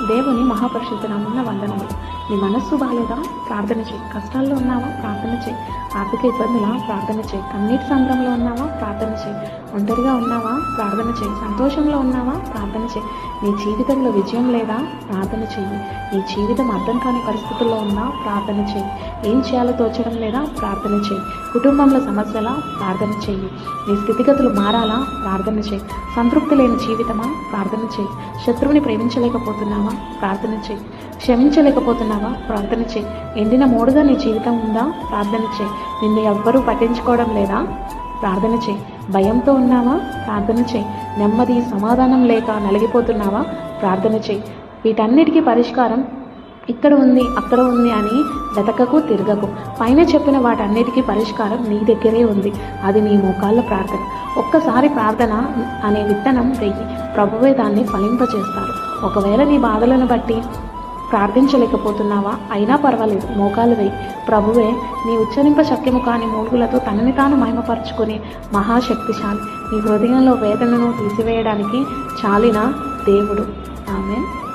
దేవుని మహాపరిశుద్ధ నామమున వందనములు. నీ మనస్సు బాగాలేదా? ప్రార్థన చేయి. కష్టాల్లో ఉన్నావా? ప్రార్థన చేయి. ఆర్థిక ఇబ్బందులా? ప్రార్థన చేయి. కన్నీటి సంద్రంలో ఉన్నావా? ప్రార్థన చేయి. ఒంటరిగా ఉన్నావా? ప్రార్థన చేయి. సంతోషంలో ఉన్నావా? ప్రార్థన చేయి. నీ జీవితంలో విజయం లేదా? ప్రార్థన చేయి. నీ జీవితం అర్థం కాని పరిస్థితుల్లో ఉన్నా? ప్రార్థన చేయి. ఏం చేయాలో తోచడం లేదా? ప్రార్థన చేయి. కుటుంబంలో సమస్యలా? ప్రార్థన చేయి. నీ స్థితిగతులు మారాలా? ప్రార్థన చేయి. సంతృప్తి లేని జీవితమా? ప్రార్థన చేయి. శత్రువుని ప్రేమించలేకపోతున్నావా? ప్రార్థన చేయి. క్షమించలేకపోతున్నావా? ప్రార్థన చేయి. ఎండిన మోడుగా నీ జీవితం ఉందా? ప్రార్థన చేయి. నిన్ను ఎవ్వరూ పట్టించుకోవడం లేదా? ప్రార్థన చేయి. భయంతో ఉన్నావా? ప్రార్థన చేయి. నెమ్మది సమాధానం లేక నలిగిపోతున్నావా? ప్రార్థన చేయి. వీటన్నిటికీ పరిష్కారం ఇక్కడ ఉంది, అక్కడ ఉంది అని వెతకకు, తిరగకు. పైన చెప్పిన వాటన్నిటికీ పరిష్కారం నీ దగ్గరే ఉంది. అది నీ మోకాళ్ళ ప్రార్థన. ఒక్కసారి ప్రార్థన అనే విత్తనం వెయ్యి, ప్రభువే దాన్ని ఫలింపచేస్తారు. ఒకవేళ నీ బాధలను బట్టి ప్రార్థించలేకపోతున్నావా? అయినా పర్వాలేదు, మోకాలు వేయి. ప్రభువే నీ ఉచ్చరింప శక్యము కాని మూలుగులతో తనని తాను మహిమపరుచుకునే మహాశక్తిశాలి. నీ హృదయంలో వేదనను తీసివేయడానికి చాలిన దేవుడు. ఆమేన్.